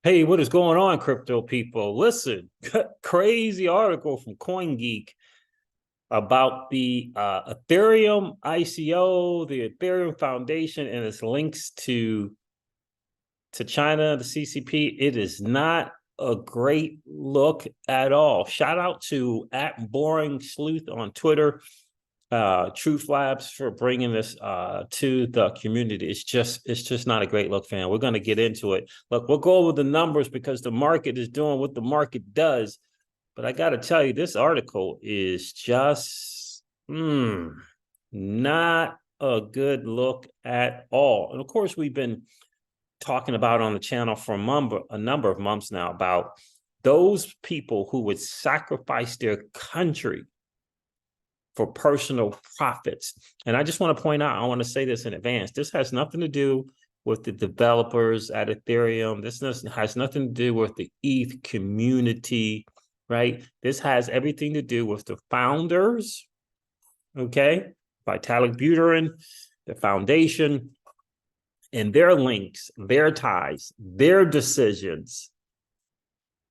Hey, what is going on, crypto people? Listen, crazy article from Coingeek about the Ethereum ICO, the Ethereum Foundation, and its links to China, the CCP. It is not a great look at all. Shout out to @BoringSleuth on Twitter, Truth Labs for bringing this to the community. It's just not a great look, fan. We're going to get into it. Look, we'll go over the numbers because the market is doing what the market does. But I got to tell you, this article is just not a good look at all. And of course, we've been talking about on the channel for a number of months now about those people who would sacrifice their country for personal profits. And I just want to point out, I want to say this in advance, this has nothing to do with the developers at Ethereum. This has nothing to do with the ETH community, right? This has everything to do with the founders, okay? Vitalik Buterin, the foundation, and their links, their ties, their decisions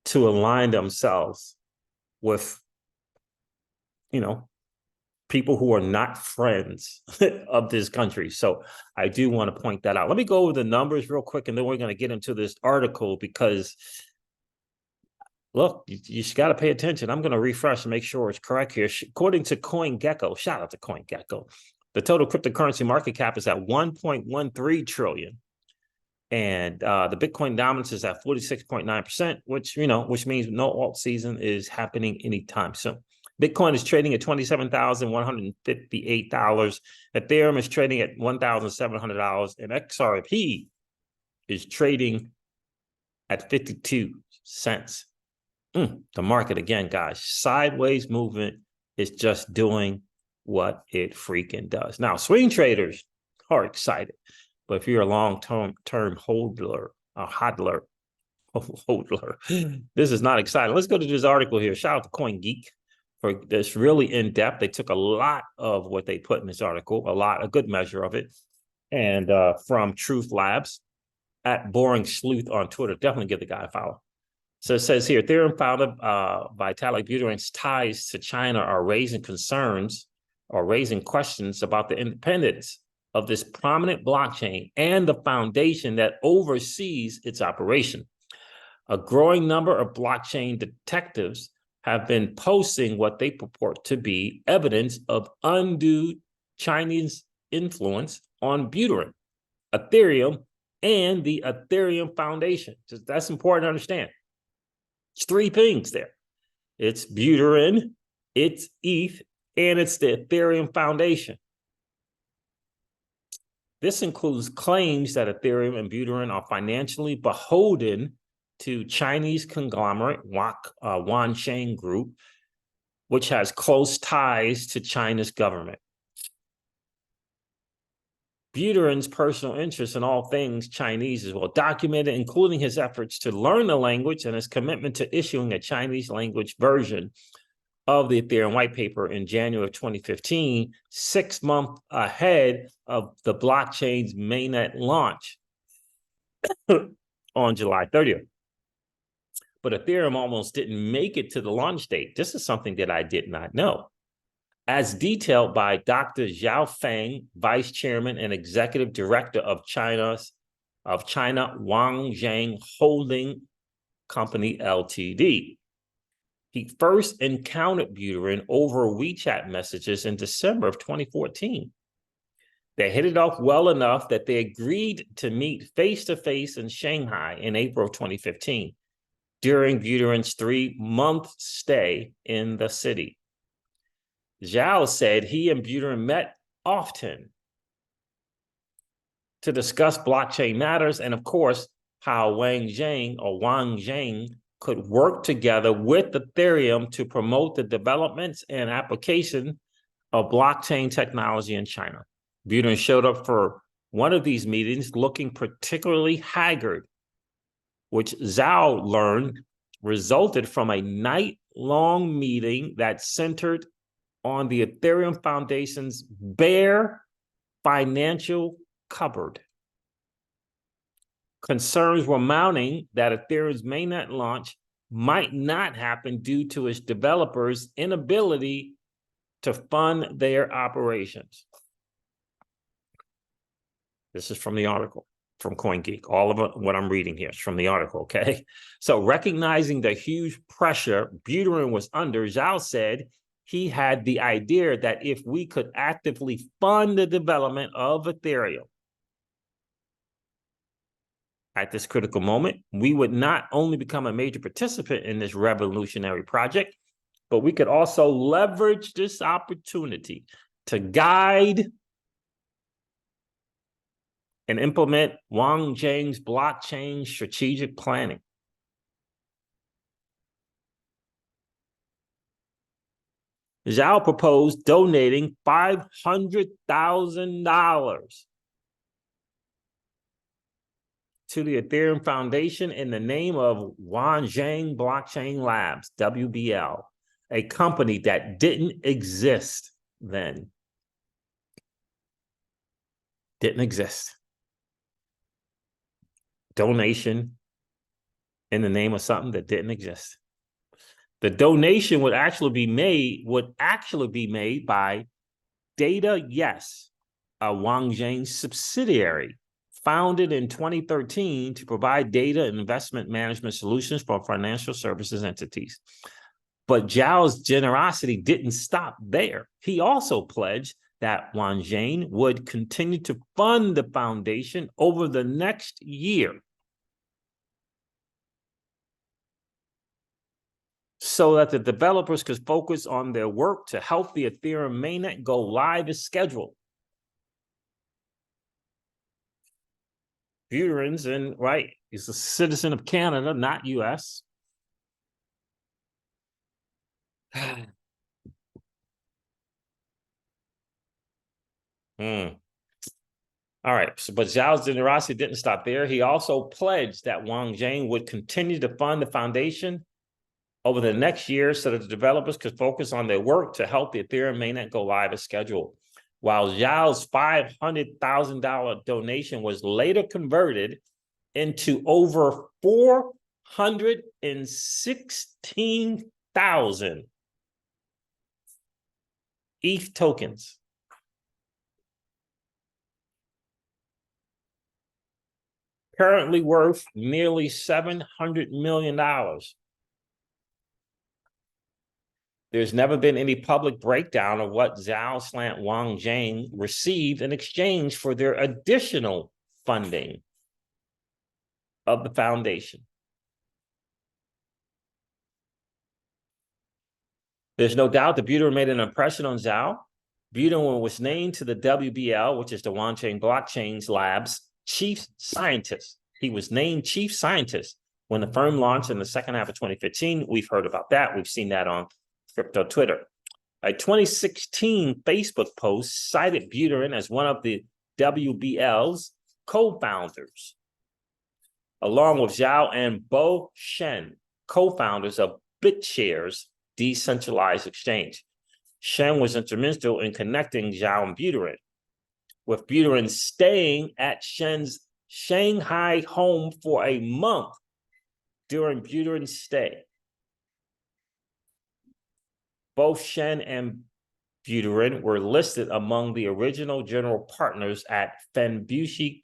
to align themselves with, people who are not friends of this country. So I do want to point that out. Let me go over the numbers real quick, and then we're going to get into this article because, look, you got to pay attention. I'm going to refresh and make sure it's correct here. According to CoinGecko, shout out to CoinGecko, the total cryptocurrency market cap is at 1.13 trillion. And the Bitcoin dominance is at 46.9%, which means no alt season is happening anytime soon. Bitcoin is trading at $27,158. Ethereum is trading at $1,700, and XRP is trading at 52 cents. The market, again, guys, sideways movement is just doing what it freaking does. Now, swing traders are excited, but if you're a long-term hodler, this is not exciting. Let's go to this article here. Shout out to CoinGeek for this, really in-depth. They took a lot of what they put in this article, a good measure of it. And from Truth Labs, @BoringSleuth on Twitter. Definitely give the guy a follow. So it says here, Ethereum founder Vitalik Buterin's ties to China are raising questions about the independence of this prominent blockchain and the foundation that oversees its operation. A growing number of blockchain detectives have been posting what they purport to be evidence of undue Chinese influence on Buterin, Ethereum, and the Ethereum Foundation. That's important to understand. It's three things there. It's Buterin, it's ETH, and it's the Ethereum Foundation. This includes claims that Ethereum and Buterin are financially beholden to Chinese conglomerate Wansheng Group, which has close ties to China's government. Buterin's personal interest in all things Chinese is well documented, including his efforts to learn the language and his commitment to issuing a Chinese language version of the Ethereum white paper in January of 2015, 6 months ahead of the blockchain's mainnet launch on July 30th. But Ethereum almost didn't make it to the launch date. This is something that I did not know. As detailed by Dr. Zhao Feng, Vice Chairman and Executive Director of China Wansheng Holding Company Ltd. He first encountered Buterin over WeChat messages in December of 2014. They hit it off well enough that they agreed to meet face-to-face in Shanghai in April of 2015 during Buterin's 3-month stay in the city. Zhao said he and Buterin met often to discuss blockchain matters and, of course, how Wansheng could work together with Ethereum to promote the developments and application of blockchain technology in China. Buterin showed up for one of these meetings looking particularly haggard, which Zhao learned resulted from a night-long meeting that centered on the Ethereum Foundation's bare financial cupboard. Concerns were mounting that Ethereum's mainnet launch might not happen due to its developers' inability to fund their operations. This is from the article from Coingeek. All of what I'm reading here is from the article, okay? So recognizing the huge pressure Buterin was under, Zhao said he had the idea that if we could actively fund the development of Ethereum at this critical moment, we would not only become a major participant in this revolutionary project, but we could also leverage this opportunity to guide and implement Wang Zhang's blockchain strategic planning. Zhao proposed donating $500,000 to the Ethereum Foundation in the name of Wang Zhang Blockchain Labs, WBL, a company that didn't exist then. Didn't exist. Donation in the name of something that didn't exist. The donation would actually be made by Data Yes, a Wang Zhang subsidiary founded in 2013 to provide data and investment management solutions for financial services entities. But Zhao's generosity didn't stop there. He also pledged that Wang Zhang would continue to fund the foundation over the next year, so that the developers could focus on their work to help the Ethereum mainnet go live as scheduled. Buterin's he's a citizen of Canada, not US. All right, but Zhao's generosity didn't stop there. He also pledged that Wang Zhang would continue to fund the foundation over the next year so that the developers could focus on their work to help the Ethereum mainnet go live as scheduled. While Zhao's $500,000 donation was later converted into over 416,000 ETH tokens. Currently worth nearly $700 million. There's never been any public breakdown of what Zhao / Wang Zhang received in exchange for their additional funding of the foundation. There's no doubt that Buterin made an impression on Zhao. Buterin was named to the WBL, which is the Wang Zhang Blockchain Labs, chief scientist. He was named chief scientist when the firm launched in the second half of 2015. We've heard about that. We've seen that on crypto Twitter. A 2016 Facebook post cited Buterin as one of the WBL's co-founders, along with Zhao and Bo Shen, co-founders of BitShares decentralized exchange. Shen was instrumental in connecting Zhao and Buterin, with Buterin staying at Shen's Shanghai home for a month during Buterin's stay. Both Shen and Buterin were listed among the original general partners at Fenbushi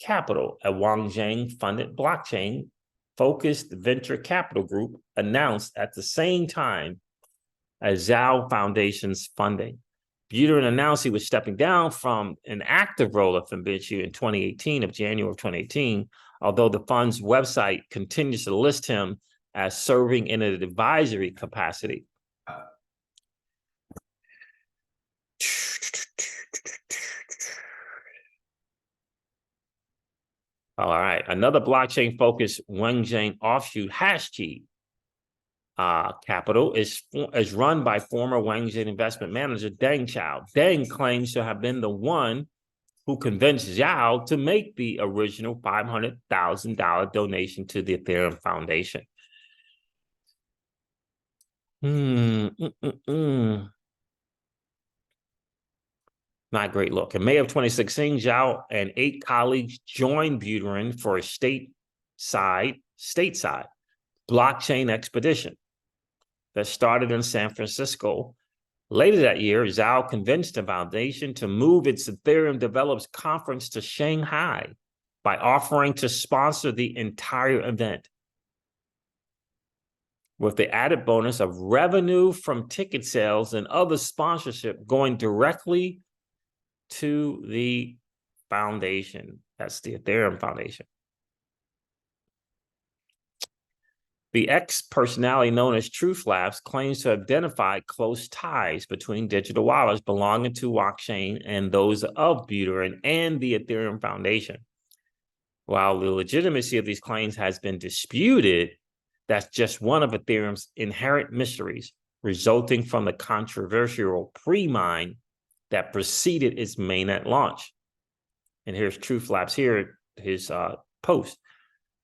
Capital, a Wang Zhang-funded blockchain-focused venture capital group announced at the same time as Zhao Foundation's funding. Buterin announced he was stepping down from an active role at Fenbushi in January of 2018, although the fund's website continues to list him as serving in an advisory capacity. All right, another blockchain-focused Wang Zhang offshoot, Hashkey Capital, is run by former Wang Zhang investment manager Deng Chao. Deng claims to have been the one who convinced Zhao to make the original $500,000 donation to the Ethereum Foundation. Not a great look. In May of 2016, Zhao and 8 colleagues joined Buterin for a stateside blockchain expedition that started in San Francisco. Later that year, Zhao convinced the foundation to move its Ethereum Develops Conference to Shanghai by offering to sponsor the entire event, with the added bonus of revenue from ticket sales and other sponsorship going directly to the foundation. That's the Ethereum Foundation. The ex-personality known as Truth Labs claims to identify close ties between digital wallets belonging to blockchain and those of Buterin and the Ethereum Foundation. While the legitimacy of these claims has been disputed, that's just one of Ethereum's inherent mysteries, resulting from the controversial pre-mine that preceded its mainnet launch. And here's Truth Labs here, his post.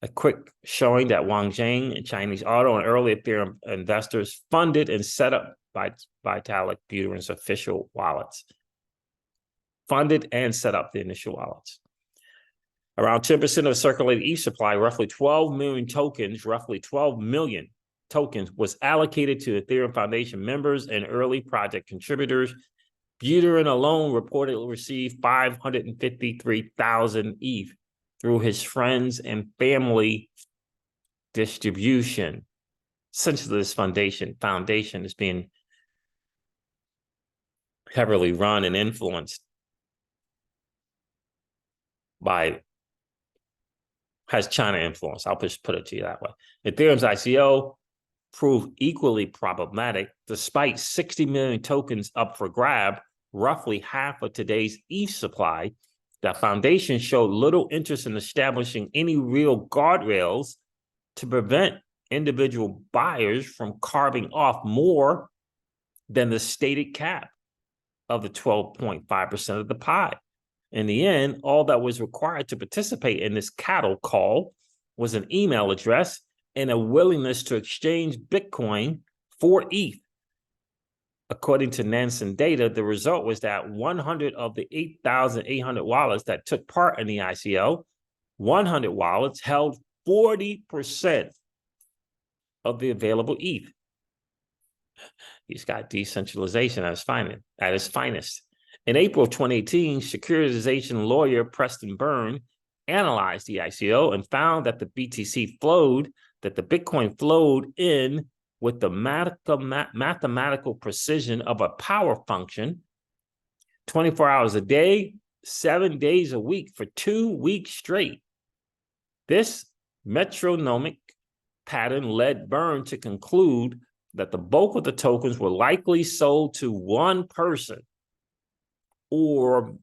A quick showing that Wang Zhang and Chinese Auto and early Ethereum investors funded and set up by Vitalik Buterin's official wallets. Funded and set up the initial wallets. Around 10% of circulated ETH supply, roughly 12 million tokens, was allocated to Ethereum Foundation members and early project contributors. Buterin alone reportedly received 553,000 ETH through his friends and family distribution. Essentially, this foundation is being heavily run and influenced by, has China influence. I'll just put it to you that way. Ethereum's ICO proved equally problematic. Despite 60 million tokens up for grab, roughly half of today's ETH supply, the foundation showed little interest in establishing any real guardrails to prevent individual buyers from carving off more than the stated cap of the 12.5% of the pie. In the end, all that was required to participate in this cattle call was an email address and a willingness to exchange Bitcoin for ETH. According to Nansen data, the result was that 100 of the 8,800 wallets that took part in the ICO, 100 wallets held 40% of the available ETH. He's got decentralization at its finest. In April of 2018, securitization lawyer Preston Byrne analyzed the ICO and found that the Bitcoin flowed in with the mathematical precision of a power function, 24 hours a day, 7 days a week for 2 weeks straight. This metronomic pattern led Byrne to conclude that the bulk of the tokens were likely sold to one person, or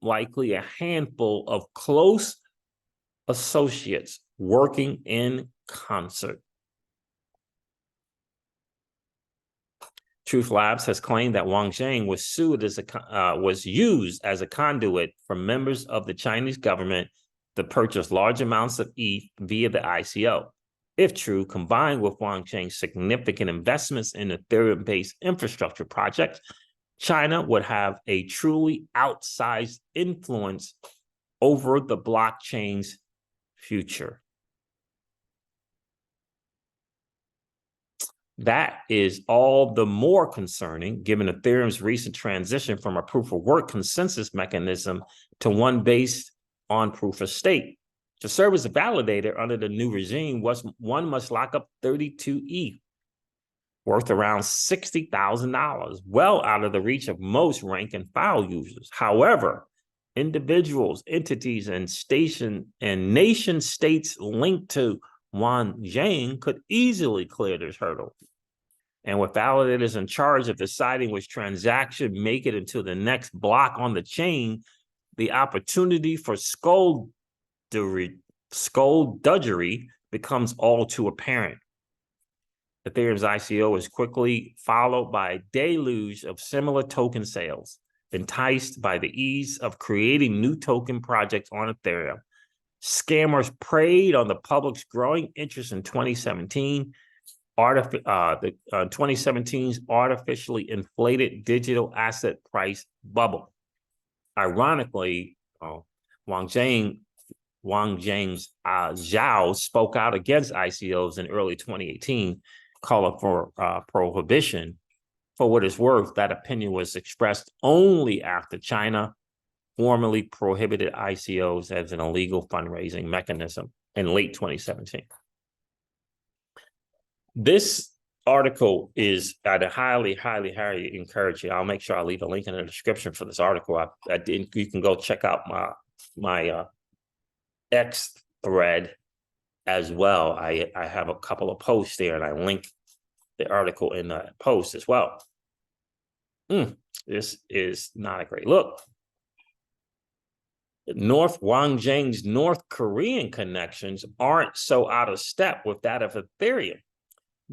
likely a handful of close associates working in concert. Truth Labs has claimed that Wang Zhang was used as a conduit for members of the Chinese government to purchase large amounts of ETH via the ICO. If true, combined with Wang Zhang's significant investments in Ethereum-based infrastructure projects, China would have a truly outsized influence over the blockchain's future. That is all the more concerning given Ethereum's recent transition from a proof-of-work consensus mechanism to one based on proof of stake. To serve as a validator under the new regime, one must lock up 32 ETH, worth around $60,000, well out of the reach of most rank and file users. However, individuals, entities, and nation states linked to Wang Zhang could easily clear this hurdle. And with validators in charge of deciding which transaction make it into the next block on the chain, the opportunity for skullduggery becomes all too apparent. Ethereum's ICO is quickly followed by a deluge of similar token sales, enticed by the ease of creating new token projects on Ethereum. Scammers preyed on the public's growing interest in 2017 the 2017's artificially inflated digital asset price bubble. Ironically, Wang Zhang's Zhao spoke out against ICOs in early 2018, calling for prohibition. For what it's worth, that opinion was expressed only after China formally prohibited ICOs as an illegal fundraising mechanism in late 2017. This article is, I'd highly encourage you. I'll make sure I leave a link in the description for this article. You can go check out my X thread as well. I have a couple of posts there, and I link the article in the post as well. This is not a great look. Wang Zhang's North Korean connections aren't so out of step with that of Ethereum,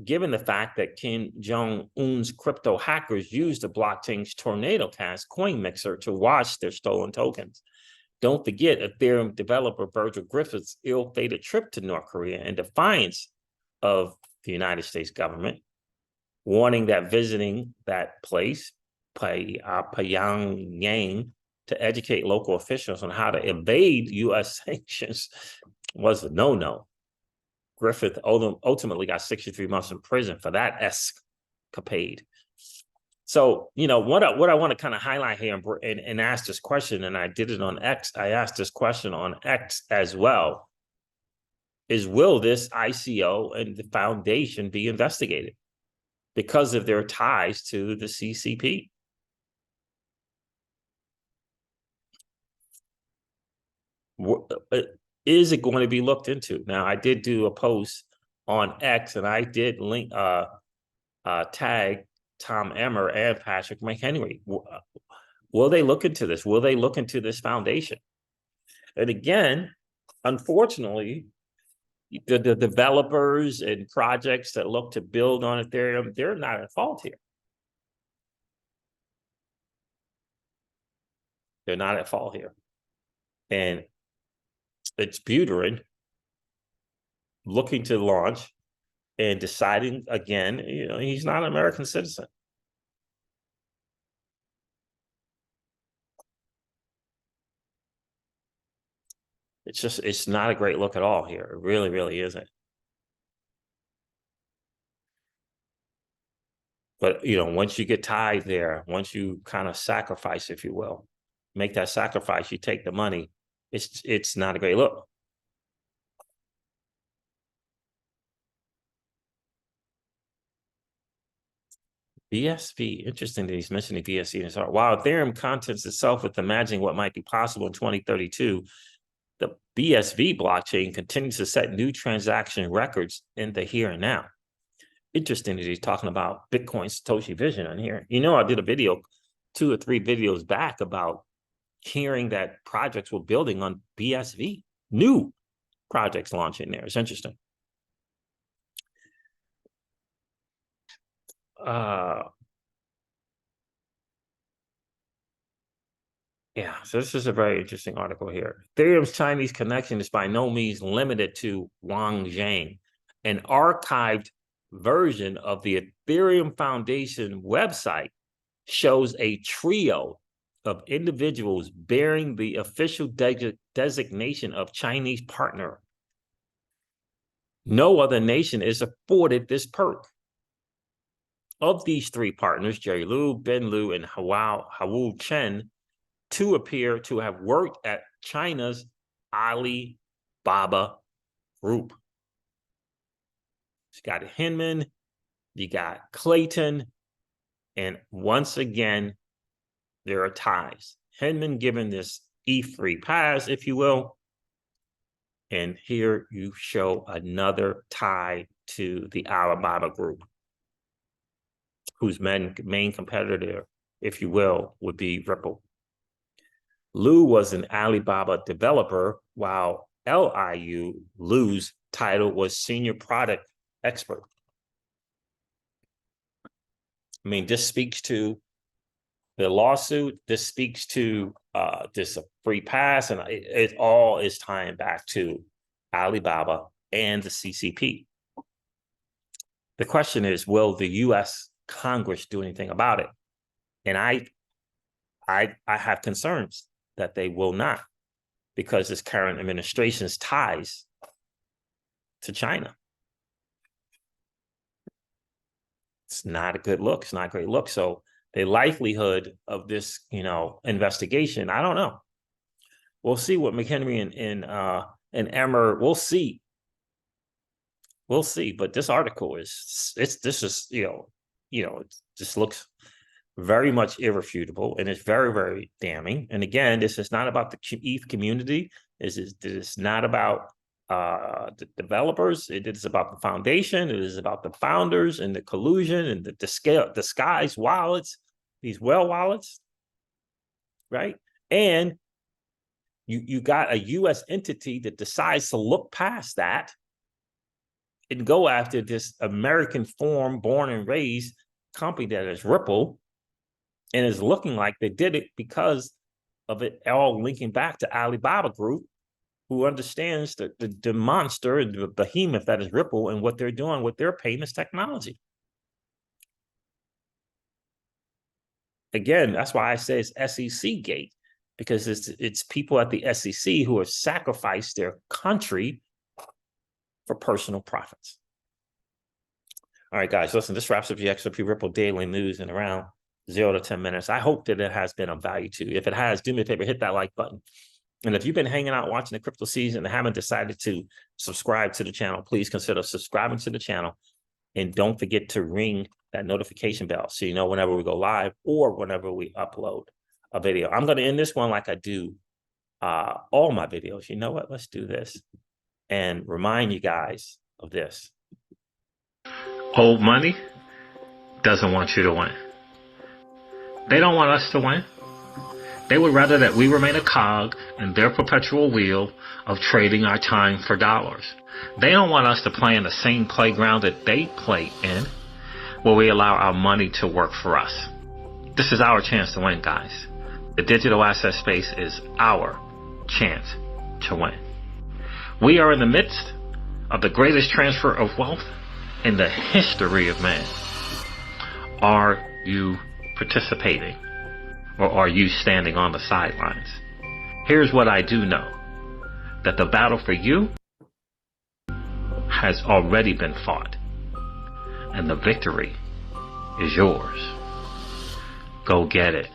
given the fact that Kim Jong-un's crypto hackers used the blockchain's tornado cast coin mixer to wash their stolen tokens. Don't forget Ethereum developer Virgil Griffith's ill-fated trip to North Korea in defiance of the United States government, warning that visiting that place, Pyongyang, to educate local officials on how to evade U.S. sanctions was a no-no. Griffith ultimately got 63 months in prison for that escapade. So, what I want to kind of highlight here and ask this question, and I did it on X, I asked this question on X as well, is will this ICO and the foundation be investigated because of their ties to the CCP? Is it going to be looked into? Now, I did do a post on X, and I did link tag Tom Emmer and Patrick McHenry. Will they look into this? Will they look into this foundation? And again, unfortunately, the developers and projects that look to build on Ethereum, they're not at fault here. They're not at fault here. And it's Buterin looking to launch and deciding again, he's not an American citizen. It's not a great look at all here. It really isn't. But, once you get tied there, once you kind of sacrifice, if you will, make that sacrifice, you take the money, it's not a great look. BSV, interesting that he's mentioning BSV in his art. While Ethereum contents itself with imagining what might be possible in 2032, the BSV blockchain continues to set new transaction records in the here and now. Interesting that he's talking about Bitcoin Satoshi Vision on here. I did a video 2 or 3 videos back about hearing that projects were building on BSV, new projects launching there. It's interesting. Yeah, so this is a very interesting article here. Ethereum's Chinese connection is by no means limited to Wang Zhang. An archived version of the Ethereum Foundation website shows a trio of individuals bearing the official designation of Chinese partner. No other nation is afforded this perk. Of these 3 partners, Jerry Liu, Ben Liu, and Hao Chen, 2 appear to have worked at China's Alibaba Group. You got Hinman, you got Clayton, and once again, there are ties. Hinman given this E3 pass, if you will, and here you show another tie to the Alibaba Group, whose main competitor, if you will, would be Ripple. Liu was an Alibaba developer, while Liu's title was Senior Product Expert. This speaks to the lawsuit. This speaks to this free pass, and it all is tying back to Alibaba and the CCP. The question is, will the U.S. Congress do anything about it? And I have concerns that they will not, because this current administration's ties to China. It's not a good look. It's not a great look. So the likelihood of this, investigation, I don't know. We'll see what McHenry and Emmer, we'll see. We'll see. But this article it just looks very much irrefutable, and it's very, very damning. And again, this is not about the ETH community. This is not about the developers. It is about the foundation. It is about the founders and the collusion and the disguised wallets, these whale wallets, right? And you got a U.S. entity that decides to look past that and go after this American form, born and raised company that is Ripple, and is looking like they did it because of it all linking back to Alibaba Group, who understands the monster and the behemoth that is Ripple and what they're doing with their payments technology. Again, that's why I say it's SEC gate, because it's people at the SEC who have sacrificed their country for personal profits. All right, guys, listen, this wraps up the XRP Ripple Daily News in around 0 to 10 minutes. I hope that it has been of value to you. If it has, do me a favor, hit that like button. And if you've been hanging out watching the crypto season and haven't decided to subscribe to the channel, please consider subscribing to the channel. And don't forget to ring that notification bell so you know whenever we go live or whenever we upload a video. I'm going to end this one like I do all my videos. You know what? Let's do this and remind you guys of this. Old money doesn't want you to win. They don't want us to win. They would rather that we remain a cog in their perpetual wheel of trading our time for dollars. They don't want us to play in the same playground that they play in, where we allow our money to work for us. This is our chance to win, guys. The digital asset space is our chance to win. We are in the midst of the greatest transfer of wealth in the history of man. Are you participating, or are you standing on the sidelines? Here's what I do know, that the battle for you has already been fought, and the victory is yours. Go get it.